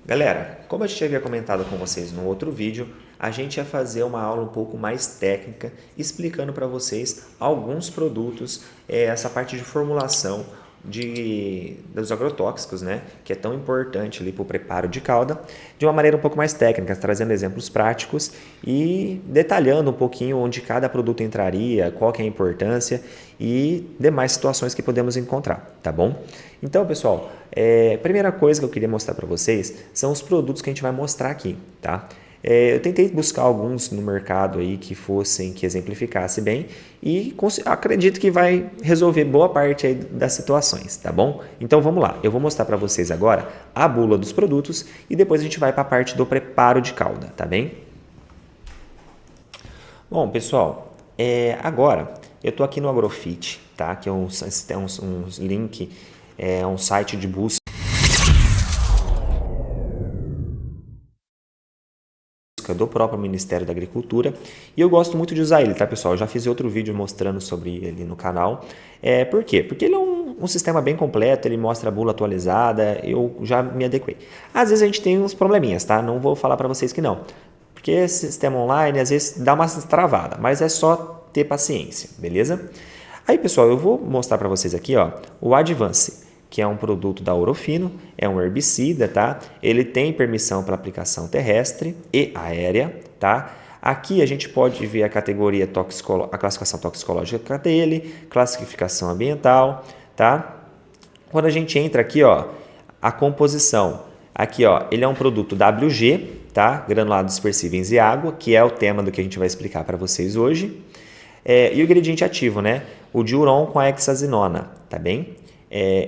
Galera, como eu já havia comentado com vocês no outro vídeo, a gente ia fazer uma aula um pouco mais técnica, explicando para vocês alguns produtos, essa parte de formulação dos agrotóxicos, né, que é tão importante ali para o preparo de calda, de uma maneira um pouco mais técnica, trazendo exemplos práticos e detalhando um pouquinho onde cada produto entraria, qual que é a importância e demais situações que podemos encontrar, tá bom? Então, pessoal, a primeira coisa que eu queria mostrar para vocês são os produtos que a gente vai mostrar aqui, tá? Eu tentei buscar alguns no mercado aí que exemplificasse bem e acredito que vai resolver boa parte aí das situações, tá bom? Então vamos lá, eu vou mostrar para vocês agora a bula dos produtos e depois a gente vai para a parte do preparo de calda, tá bem? Bom, pessoal, agora eu estou aqui no Agrofit, tá? Que é um link, é um site de busca do próprio Ministério da Agricultura e eu gosto muito de usar ele, tá, pessoal? Eu já fiz outro vídeo mostrando sobre ele no canal. Por quê? Porque ele é um sistema bem completo, ele mostra a bula atualizada, eu já me adequei. Às vezes a gente tem uns probleminhas, tá? Não vou falar para vocês que não. Porque esse sistema online às vezes dá uma travada, mas é só ter paciência, beleza? Aí, pessoal, eu vou mostrar para vocês aqui, ó, o Advance, que é um produto da Ourofino, é um herbicida, tá? Ele tem permissão para aplicação terrestre e aérea, tá? Aqui a gente pode ver a categoria a classificação toxicológica dele, classificação ambiental, tá? Quando a gente entra aqui, ó, a composição, aqui, ó, ele é um produto WG, tá? Granulado dispersíveis e água, que é o tema do que a gente vai explicar para vocês hoje. E o ingrediente ativo, né? O diuron com a hexazinona, tá bem?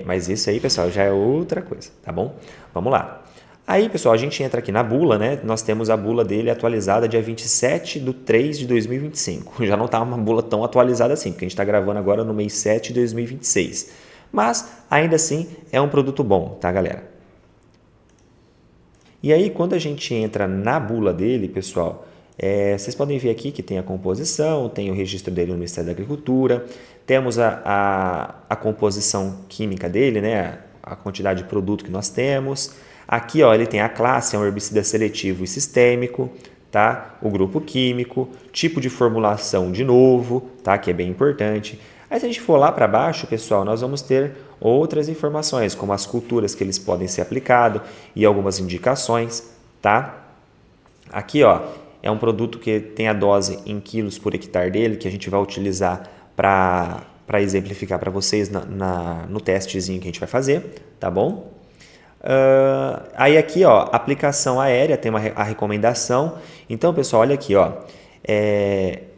Mas isso aí, pessoal, já é outra coisa, tá bom? Vamos lá. Aí, pessoal, a gente entra aqui na bula, né? Nós temos a bula dele atualizada dia 27/3/2025. Já não está uma bula tão atualizada assim, porque a gente está gravando agora no mês 7 de 2026. Mas, ainda assim, é um produto bom, tá, galera? E aí, quando a gente entra na bula dele, pessoal, vocês podem ver aqui que tem a composição, tem o registro dele no Ministério da Agricultura, temos a composição química dele, né? A quantidade de produto que nós temos. Aqui, ó, ele tem a classe, é um herbicida seletivo e sistêmico, tá? O grupo químico, tipo de formulação de novo, tá? Que é bem importante. Aí, se a gente for lá para baixo, pessoal, nós vamos ter outras informações, como as culturas que eles podem ser aplicados e algumas indicações, tá? Aqui, ó, é um produto que tem a dose em quilos por hectare dele, que a gente vai utilizar para exemplificar para vocês no testezinho que a gente vai fazer, tá bom? Aí aqui, ó, aplicação aérea, tem a recomendação. Então, pessoal, olha aqui, ó,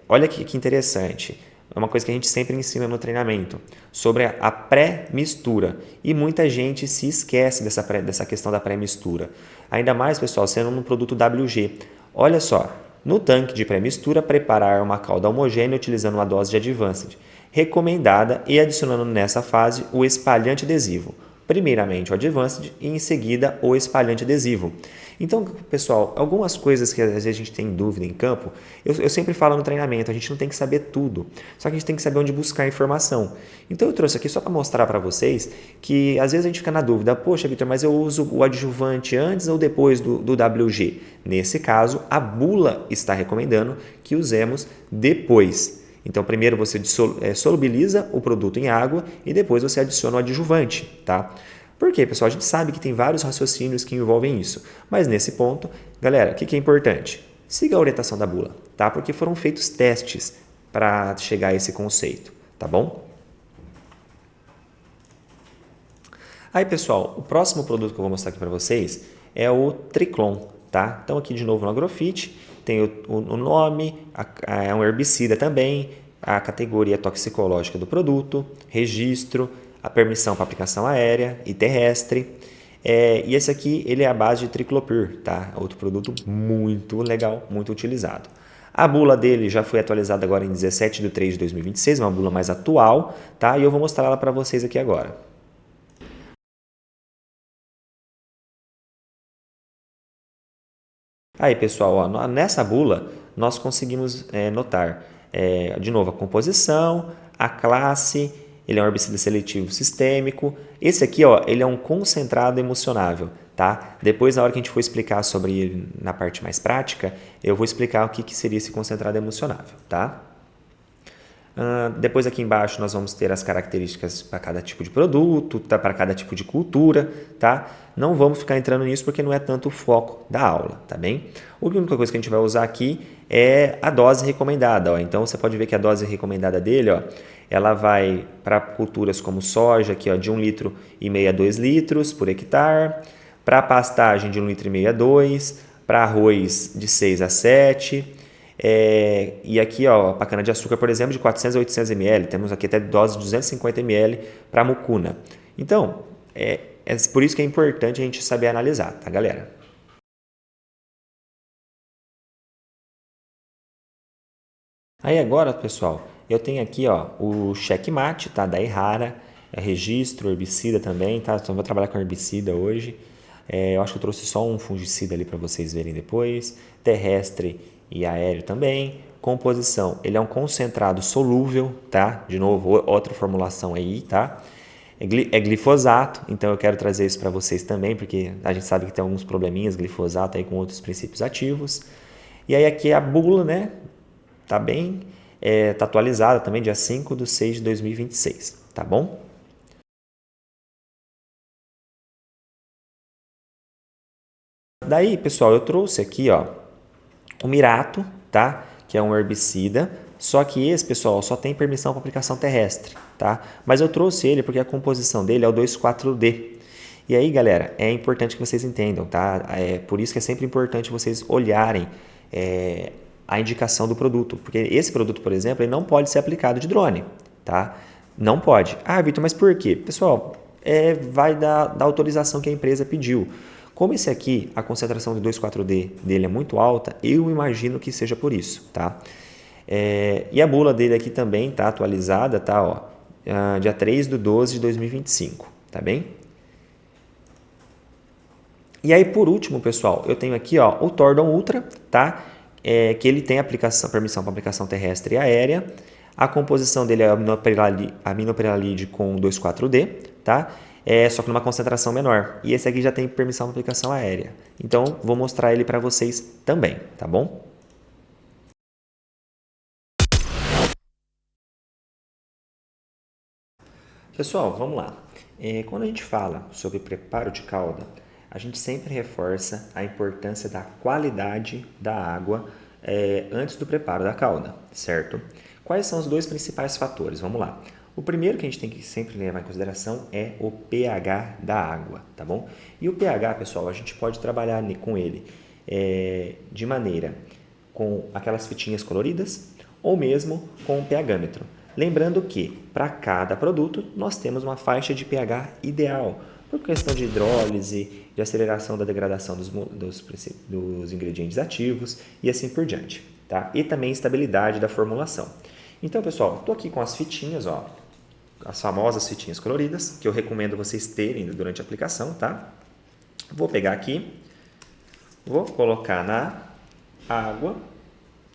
olha que interessante. É uma coisa que a gente sempre ensina no treinamento, sobre a pré-mistura. E muita gente se esquece dessa questão da pré-mistura. Ainda mais, pessoal, sendo um produto WG. Olha só, no tanque de pré-mistura, preparar uma calda homogênea utilizando uma dose de Advanced, recomendada e adicionando nessa fase o espalhante adesivo. Primeiramente o Advanced e em seguida o espalhante adesivo. Então, pessoal, algumas coisas que às vezes a gente tem dúvida em campo, eu sempre falo no treinamento, a gente não tem que saber tudo, só que a gente tem que saber onde buscar informação. Então eu trouxe aqui só para mostrar para vocês que às vezes a gente fica na dúvida, poxa, Vitor, mas eu uso o adjuvante antes ou depois do WG? Nesse caso, a bula está recomendando que usemos depois. Então, primeiro você solubiliza o produto em água e depois você adiciona o adjuvante, tá? Por quê, pessoal? A gente sabe que tem vários raciocínios que envolvem isso, mas nesse ponto, galera, o que é importante? Siga a orientação da bula, tá? Porque foram feitos testes para chegar a esse conceito, tá bom? Aí, pessoal, o próximo produto que eu vou mostrar aqui para vocês é o Triclon, tá? Então, aqui de novo no Agrofit, tem o nome, é um herbicida também, a categoria toxicológica do produto, registro, a permissão para aplicação aérea e terrestre. E esse aqui, ele é a base de triclopyr, tá? Outro produto muito legal, muito utilizado. A bula dele já foi atualizada agora em 17/3/2026, uma bula mais atual, tá? E eu vou mostrar ela para vocês aqui agora. Aí, pessoal, ó, nessa bula nós conseguimos notar, de novo, a composição, a classe, ele é um herbicida seletivo sistêmico. Esse aqui, ó, ele é um concentrado emulsionável, tá? Depois, na hora que a gente for explicar sobre ele na parte mais prática, eu vou explicar o que seria esse concentrado emulsionável, tá? Depois aqui embaixo nós vamos ter as características para cada tipo de produto, tá? Para cada tipo de cultura, tá? Não vamos ficar entrando nisso porque não é tanto o foco da aula, tá bem? A única coisa que a gente vai usar aqui é a dose recomendada, ó. Então você pode ver que a dose recomendada dele, ó, ela vai para culturas como soja, aqui, ó, de 1,5 litro a 2 litros por hectare, para pastagem de 1,5 litro a 2, para arroz de 6 a 7. E aqui, para cana-de-açúcar, por exemplo, de 400 a 800 ml, temos aqui até dose de 250 ml para mucuna. Então, é por isso que é importante a gente saber analisar, tá, galera? Aí agora, pessoal, eu tenho aqui o checkmate, tá, da Errara, registro, herbicida também, tá? Então, vou trabalhar com herbicida hoje. Eu acho que eu trouxe só um fungicida ali para vocês verem depois. Terrestre e aéreo também. Composição, ele é um concentrado solúvel, tá? De novo, outra formulação aí, tá? É glifosato, então eu quero trazer isso para vocês também, porque a gente sabe que tem alguns probleminhas, glifosato aí com outros princípios ativos. E aí aqui é a bula, né? Tá bem, tá atualizada também, dia 5/6/2026, tá bom? Daí, pessoal, eu trouxe aqui, o Mirato, tá? Que é um herbicida, só que esse, pessoal, só tem permissão para aplicação terrestre, tá? Mas eu trouxe ele porque a composição dele é o 2,4-D. E aí, galera, é importante que vocês entendam, tá? É por isso que é sempre importante vocês olharem a indicação do produto, porque esse produto, por exemplo, ele não pode ser aplicado de drone, tá? Não pode. Ah, Vitor, mas por quê? Pessoal, vai da autorização que a empresa pediu. Como esse aqui, a concentração de 2,4-D dele é muito alta, eu imagino que seja por isso, tá? E a bula dele aqui também tá atualizada, tá? Dia 3/12/2025, tá bem? E aí, por último, pessoal, eu tenho aqui o Tordon Ultra, tá? Que ele tem permissão para aplicação terrestre e aérea. A composição dele é aminoperalide com 2,4-D, tá? Só que numa concentração menor. E esse aqui já tem permissão para aplicação aérea. Então, vou mostrar ele para vocês também, tá bom? Pessoal, vamos lá. Quando a gente fala sobre preparo de calda, a gente sempre reforça a importância da qualidade da água antes do preparo da calda, certo? Quais são os dois principais fatores? Vamos lá. O primeiro que a gente tem que sempre levar em consideração é o pH da água, tá bom? E o pH, pessoal, a gente pode trabalhar com ele de maneira com aquelas fitinhas coloridas ou mesmo com um pHmetro. Lembrando que, para cada produto, nós temos uma faixa de pH ideal, por questão de hidrólise, de aceleração da degradação dos ingredientes ativos e assim por diante, tá? E também estabilidade da formulação. Então, pessoal, estou aqui com as fitinhas, as famosas fitinhas coloridas, que eu recomendo vocês terem durante a aplicação, tá? Vou pegar aqui, vou colocar na água,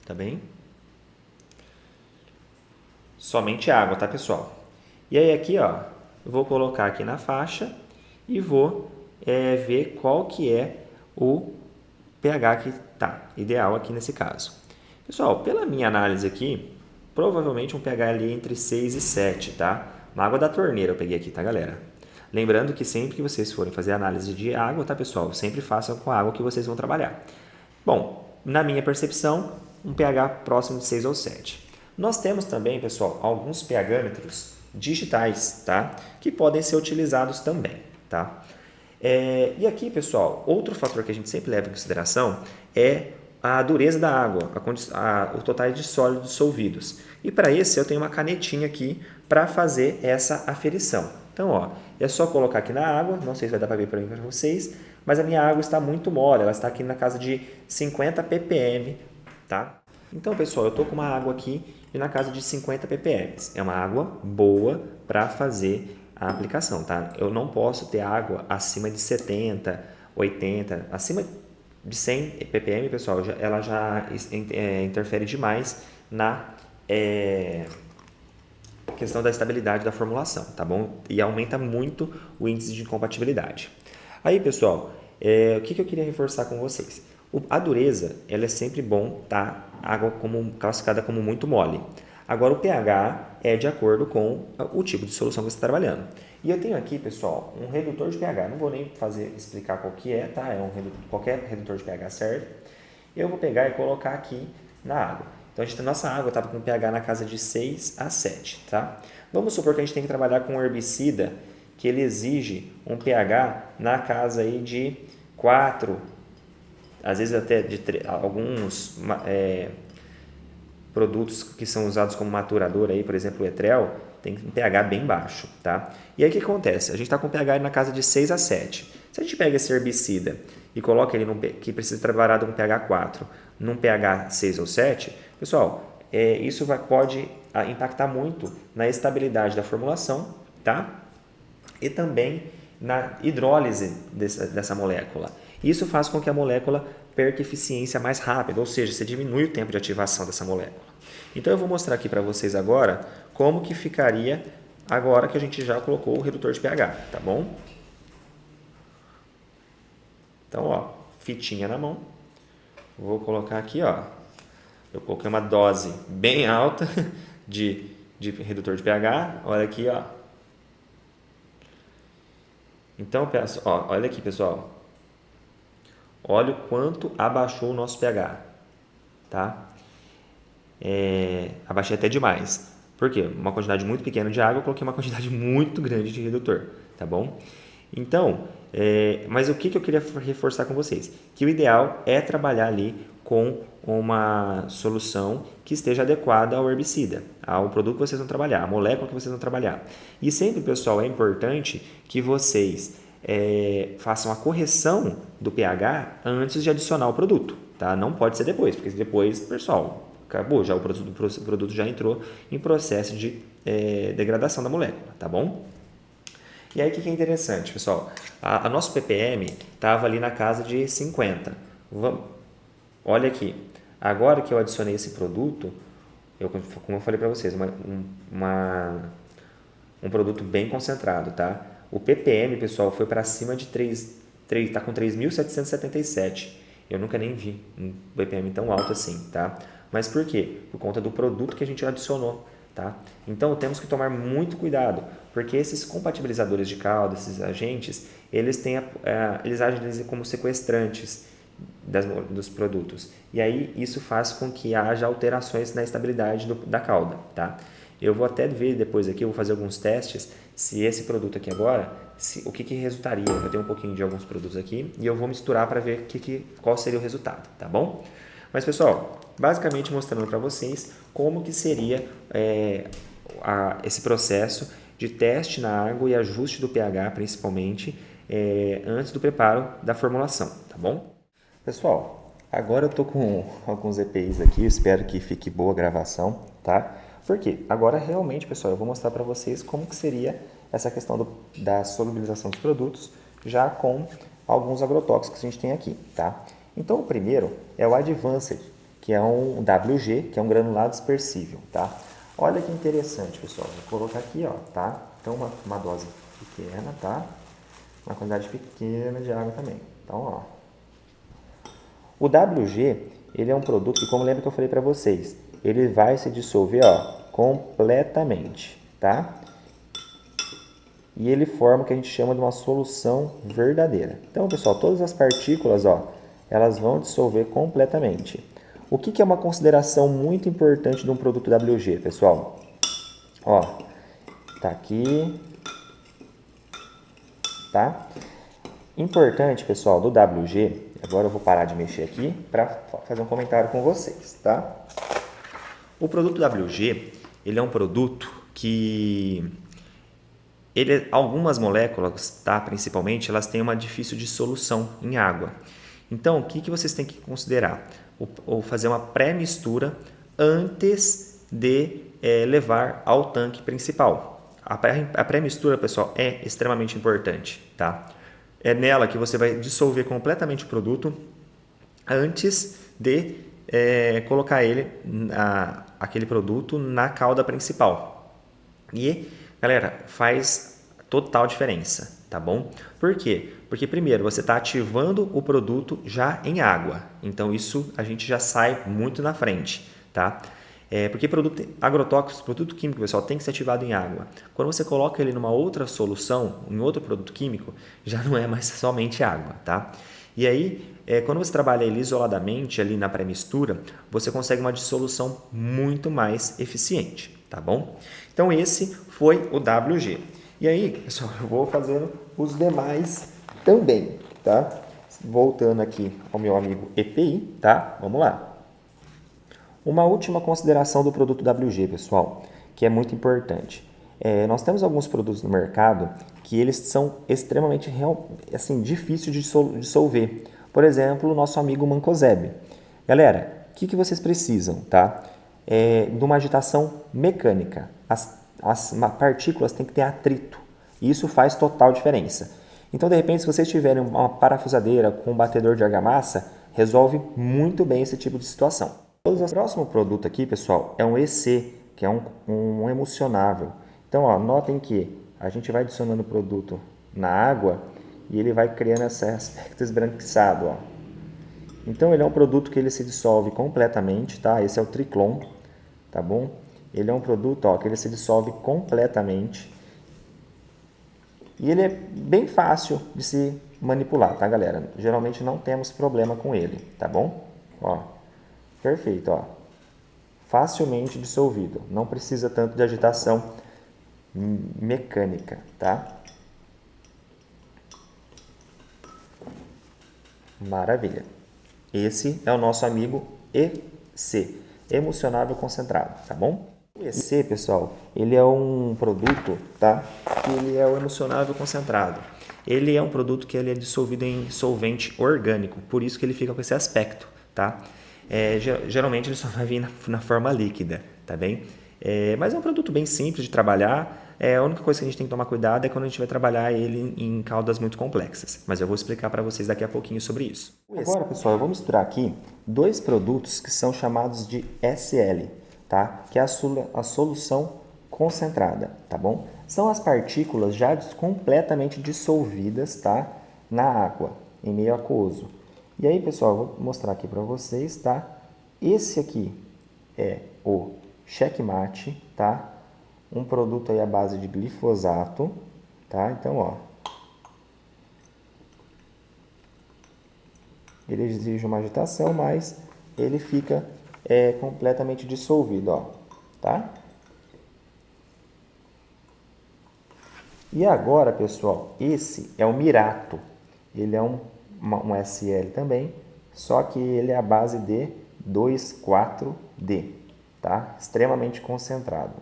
tá bem? Somente água, tá, pessoal? E aí aqui, eu vou colocar aqui na faixa e vou ver qual que é o pH que tá ideal aqui nesse caso. Pessoal, pela minha análise aqui, provavelmente um pH ali entre 6 e 7, tá? Na água da torneira eu peguei aqui, tá, galera? Lembrando que sempre que vocês forem fazer análise de água, tá, pessoal? Sempre façam com a água que vocês vão trabalhar. Bom, na minha percepção, um pH próximo de 6 ou 7. Nós temos também, pessoal, alguns pHmetros digitais, tá? Que podem ser utilizados também, tá? E aqui, pessoal, outro fator que a gente sempre leva em consideração é a dureza da água, o total de sólidos dissolvidos. E para esse eu tenho uma canetinha aqui para fazer essa aferição. Então, é só colocar aqui na água, não sei se vai dar para ver para vocês, mas a minha água está muito mole, ela está aqui na casa de 50 ppm, tá? Então, pessoal, eu estou com uma água aqui na casa de 50 ppm. É uma água boa para fazer a aplicação, tá? Eu não posso ter água acima de 70, 80, acima de 100 ppm, pessoal, ela já interfere demais na questão da estabilidade da formulação, tá bom? E aumenta muito o índice de incompatibilidade. Aí, pessoal, o que eu queria reforçar com vocês? A dureza, ela é sempre bom, tá? Água classificada como muito mole. Agora, o pH é de acordo com o tipo de solução que você está trabalhando. E eu tenho aqui, pessoal, um redutor de pH. Não vou nem explicar qual que é, tá? Qualquer redutor de pH serve. Eu vou pegar e colocar aqui na água. Então, nossa água estava com pH na casa de 6 a 7, tá? Vamos supor que a gente tem que trabalhar com um herbicida que ele exige um pH na casa aí de 4, às vezes até de alguns produtos que são usados como maturador, aí, por exemplo, o etrel, tem um pH bem baixo, tá? E aí o que acontece? A gente está com pH na casa de 6 a 7. Se a gente pega esse herbicida e coloca ele que precisa trabalhar com pH 4, num pH 6 ou 7, pessoal, isso pode impactar muito na estabilidade da formulação, tá? E também na hidrólise dessa molécula. Isso faz com que a molécula perca eficiência mais rápido, ou seja, você diminui o tempo de ativação dessa molécula. Então eu vou mostrar aqui para vocês agora como que ficaria agora que a gente já colocou o redutor de pH, tá bom? Então, ó, fitinha na mão. Vou colocar aqui, ó. Eu coloquei uma dose bem alta de redutor de pH. Olha aqui, ó. Então, ó, olha aqui, pessoal. Olha o quanto abaixou o nosso pH, tá? Abaixei até demais. Por quê? Uma quantidade muito pequena de água, eu coloquei uma quantidade muito grande de redutor, tá bom? Então, mas o que eu queria reforçar com vocês? Que o ideal é trabalhar ali com uma solução que esteja adequada ao herbicida, ao produto que vocês vão trabalhar, à molécula que vocês vão trabalhar. E sempre, pessoal, é importante que vocês façam a correção do pH antes de adicionar o produto, tá? Não pode ser depois, porque depois, pessoal, acabou, já o produto já entrou em processo de degradação da molécula, tá bom? E aí o que é interessante, pessoal? A nosso ppm estava ali na casa de 50. Olha aqui, agora que eu adicionei esse produto, como eu falei para vocês, um produto bem concentrado, tá? O ppm, pessoal, foi para cima de 3, está com 3.777. Eu nunca nem vi um ppm tão alto assim, tá? Mas por quê? Por conta do produto que a gente adicionou, tá? Então, temos que tomar muito cuidado, porque esses compatibilizadores de calda, esses agentes, eles agem como sequestrantes dos produtos. E aí, isso faz com que haja alterações na estabilidade da calda, tá? Eu vou até ver depois aqui, eu vou fazer alguns testes, se esse produto aqui agora, o que resultaria. Eu tenho um pouquinho de alguns produtos aqui e eu vou misturar para ver qual seria o resultado, tá bom? Mas, pessoal, basicamente mostrando para vocês como que seria esse processo de teste na água e ajuste do pH, principalmente, antes do preparo da formulação, tá bom? Pessoal, agora eu estou com alguns EPIs aqui, espero que fique boa a gravação, tá? Por quê? Agora, realmente, pessoal, eu vou mostrar para vocês como que seria essa questão da solubilização dos produtos, já com alguns agrotóxicos que a gente tem aqui, tá? Então, o primeiro é o Advanced, que é um WG, que é um granulado dispersível, tá? Olha que interessante, pessoal. Vou colocar aqui, ó, tá? Então, uma dose pequena, tá? Uma quantidade pequena de água também. Então, ó. O WG, ele é um produto que, como lembra que eu falei para vocês, ele vai se dissolver, ó, completamente, tá? E ele forma o que a gente chama de uma solução verdadeira. Então, pessoal, todas as partículas, ó, elas vão dissolver completamente. O que é uma consideração muito importante de um produto WG, pessoal? Ó, tá aqui, tá? Importante, pessoal, do WG, agora eu vou parar de mexer aqui para fazer um comentário com vocês, tá? O produto WG, ele é um produto que algumas moléculas, tá, principalmente, elas têm uma difícil dissolução em água. Então, o que vocês têm que considerar? Ou fazer uma pré-mistura antes de levar ao tanque principal. A pré-mistura, pessoal, é extremamente importante, tá? É nela que você vai dissolver completamente o produto antes de colocar aquele produto na calda principal. E, galera, faz total diferença, tá bom? Por quê? Porque primeiro você está ativando o produto já em água, então isso a gente já sai muito na frente, tá? Porque produto agrotóxico, produto químico, pessoal, tem que ser ativado em água. Quando você coloca ele numa outra solução, em outro produto químico, já não é mais somente água, tá? E aí, quando você trabalha ele isoladamente ali na pré-mistura, você consegue uma dissolução muito mais eficiente, tá bom? Então esse foi o WG. E aí, pessoal, eu vou fazendo os demais também, tá? Voltando aqui ao meu amigo EPI, tá? Vamos lá. Uma última consideração do produto WG, pessoal, que é muito importante. Nós temos alguns produtos no mercado que eles são extremamente assim, difíceis de dissolver. Por exemplo, o nosso amigo Mancozeb. Galera, o que vocês precisam, tá? De uma agitação mecânica. As partículas têm que ter atrito. E isso faz total diferença. Então, de repente, se vocês tiverem uma parafusadeira com um batedor de argamassa, resolve muito bem esse tipo de situação. O próximo produto aqui, pessoal, é um EC, que é um emulsionável. Então, ó, notem que a gente vai adicionando o produto na água e ele vai criando esse aspecto esbranquiçado, ó. Então, ele é um produto que ele se dissolve completamente, tá? Esse é o Triclon, tá bom? Ele é um produto, ó, que ele se dissolve completamente. E ele é bem fácil de se manipular, tá, galera? Geralmente não temos problema com ele, tá bom? Ó. Perfeito, ó. Facilmente dissolvido, não precisa tanto de agitação mecânica, tá? Maravilha. Esse é o nosso amigo EC, emulsionável concentrado, tá bom? O EC, pessoal, ele é um produto, tá? Ele é o emulsionável concentrado. Ele é um produto que ele é dissolvido em solvente orgânico, por isso que ele fica com esse aspecto, tá? Geralmente ele só vai vir na forma líquida, tá bem? Mas é um produto bem simples de trabalhar. A única coisa que a gente tem que tomar cuidado é quando a gente vai trabalhar ele em caldas muito complexas. Mas eu vou explicar para vocês daqui a pouquinho sobre isso. Agora, pessoal, eu vou misturar aqui dois produtos que são chamados de SL, tá? Que é a solução concentrada, tá bom? São as partículas já completamente dissolvidas, tá? Na água, em meio aquoso. E aí, pessoal, eu vou mostrar aqui para vocês, tá? Esse aqui é o Checkmate, tá? Um produto aí à base de glifosato, tá? Então, ó. Ele exige uma agitação, mas ele fica completamente dissolvido, ó, tá? E agora, pessoal, esse é o Mirato. Ele é um SL também, só que ele é a base de 2,4-D, tá? Extremamente concentrado.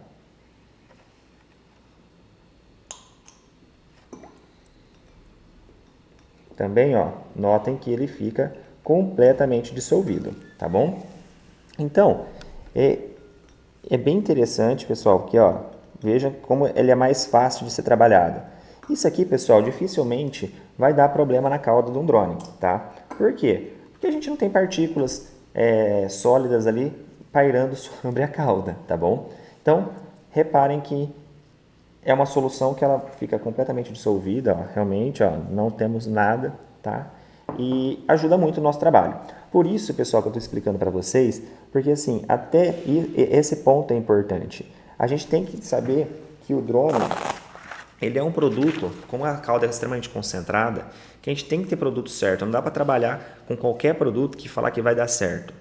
Também, ó, notem que ele fica completamente dissolvido, tá bom? Então, é bem interessante, pessoal, porque, ó, veja como ele é mais fácil de ser trabalhado. Isso aqui, pessoal, dificilmente vai dar problema na cauda de um drone, tá? Por quê? Porque a gente não tem partículas sólidas ali pairando sobre a cauda, tá bom? Então, reparem que é uma solução que ela fica completamente dissolvida, ó, realmente, ó, não temos nada, tá? E ajuda muito o nosso trabalho. Por isso, pessoal, que eu estou explicando para vocês, porque assim, até esse ponto é importante. A gente tem que saber que o drone, ele é um produto, como a cauda é extremamente concentrada, que a gente tem que ter produto certo. Não dá para trabalhar com qualquer produto que falar que vai dar certo.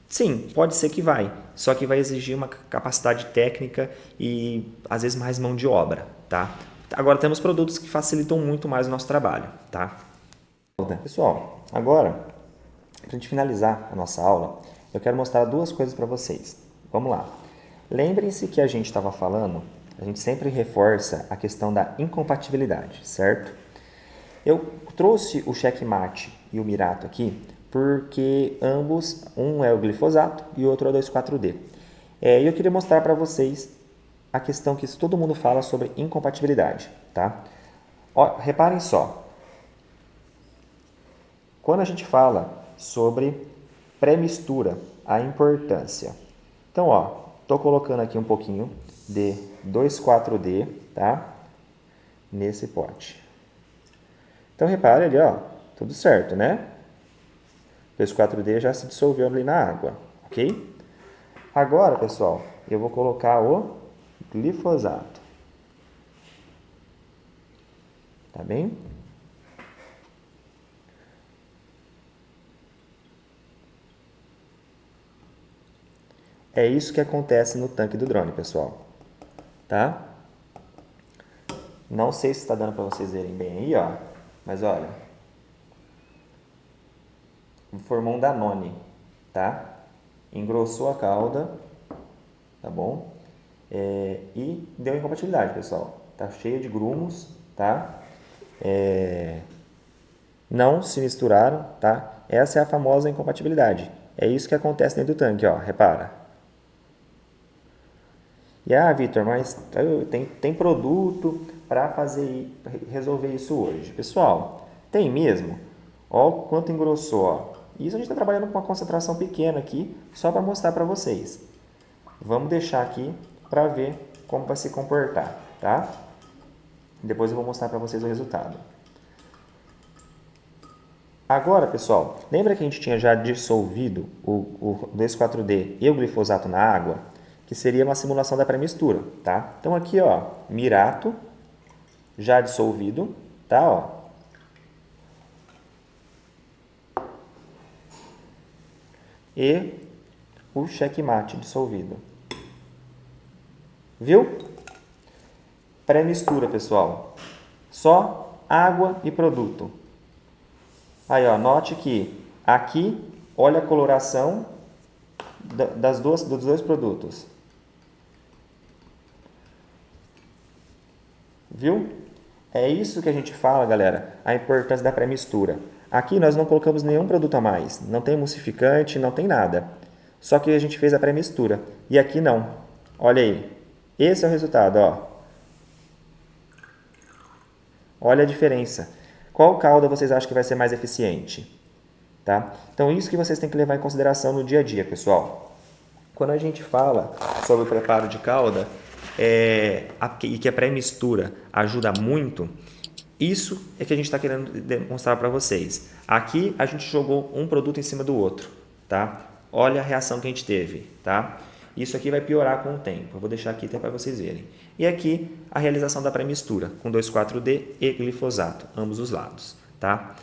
Sim, pode ser que vai, só que vai exigir uma capacidade técnica e às vezes mais mão de obra, tá? Agora temos produtos que facilitam muito mais o nosso trabalho, tá? Pessoal, agora, para a gente finalizar a nossa aula, eu quero mostrar duas coisas para vocês. Vamos lá. Lembrem-se que a gente estava falando, a gente sempre reforça a questão da incompatibilidade, certo? Eu trouxe o Checkmate e o Mirato aqui porque ambos, um é o glifosato e o outro é o 2,4-D. E eu queria mostrar para vocês a questão que todo mundo fala sobre incompatibilidade, tá? Ó, reparem só, quando a gente fala sobre pré-mistura, a importância. Então, ó, estou colocando aqui um pouquinho de 2,4-D, tá? nesse pote. Então, repare ali, ó, tudo certo, né? O 2,4-D já se dissolveu ali na água, ok? Agora, pessoal, eu vou colocar o glifosato. Tá bem? É isso que acontece no tanque do drone, pessoal. Tá? Não sei se está dando para vocês verem bem aí, ó. Mas olha, formou um Danone, tá? Engrossou a cauda, tá bom? E deu incompatibilidade, pessoal. Tá cheio de grumos, tá? Não se misturaram, tá? Essa é a famosa incompatibilidade. É isso que acontece dentro do tanque, ó. Repara. E Vitor, mas tem produto para resolver isso hoje. Pessoal, tem mesmo. Ó o quanto engrossou, ó. Isso a gente está trabalhando com uma concentração pequena aqui, só para mostrar para vocês. Vamos deixar aqui para ver como vai se comportar, tá? Depois eu vou mostrar para vocês o resultado. Agora, pessoal, lembra que a gente tinha já dissolvido o 2,4-D e o glifosato na água? Que seria uma simulação da pré-mistura, tá? Então aqui, ó, mirato já dissolvido, tá, ó. E o checkmate dissolvido. Viu? Pré-mistura, pessoal. Só água e produto. Aí, ó, note que aqui, olha a coloração dos dois produtos. Viu? É isso que a gente fala, galera, a importância da pré-mistura. Aqui nós não colocamos nenhum produto a mais, não tem emulsificante, não tem nada. Só que a gente fez a pré-mistura. E aqui não. Olha aí. Esse é o resultado, ó. Olha a diferença. Qual calda vocês acham que vai ser mais eficiente? Tá? Então, isso que vocês têm que levar em consideração no dia a dia, pessoal. Quando a gente fala sobre o preparo de calda e que a pré-mistura ajuda muito, isso é que a gente está querendo demonstrar para vocês. Aqui a gente jogou um produto em cima do outro, tá? Olha a reação que a gente teve, tá? Isso aqui vai piorar com o tempo. Eu vou deixar aqui até para vocês verem. E aqui a realização da pré-mistura com 2,4-D e glifosato, ambos os lados, tá?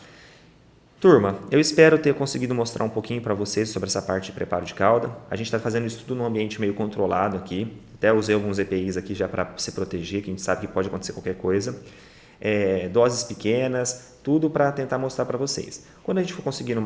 Turma, eu espero ter conseguido mostrar um pouquinho para vocês sobre essa parte de preparo de calda. A gente está fazendo isso tudo num ambiente meio controlado aqui. Até usei alguns EPIs aqui já para se proteger, que a gente sabe que pode acontecer qualquer coisa. Doses pequenas, tudo para tentar mostrar para vocês. Quando a gente for conseguindo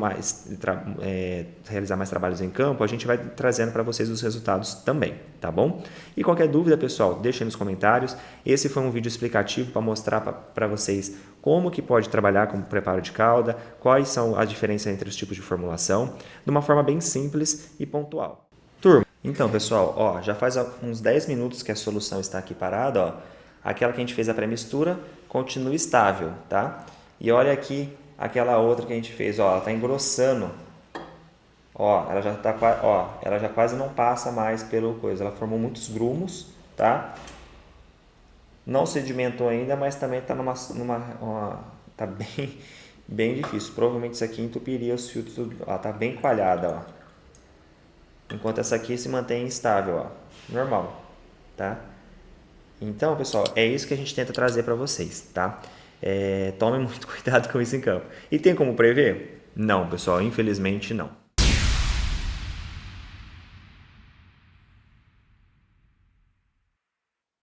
realizar mais trabalhos em campo, a gente vai trazendo para vocês os resultados também, tá bom? E qualquer dúvida, pessoal, deixem nos comentários. Esse foi um vídeo explicativo para mostrar para vocês como que pode trabalhar com o preparo de calda, quais são as diferenças entre os tipos de formulação, de uma forma bem simples e pontual. Turma, então, pessoal, ó, já faz uns 10 minutos que a solução está aqui parada, ó. Aquela que a gente fez a pré-mistura continua estável, tá? E olha aqui aquela outra que a gente fez, ó, ela tá engrossando. Ó, ela já quase não passa mais pelo coisa, ela formou muitos grumos, tá? Não sedimentou ainda, mas também tá tá bem difícil. Provavelmente isso aqui entupiria os filtros, ó, tá bem coalhada, ó. Enquanto essa aqui se mantém estável, ó, normal, tá? Então, pessoal, é isso que a gente tenta trazer para vocês, tá? Tomem muito cuidado com isso em campo. E tem como prever? Não, pessoal, infelizmente não.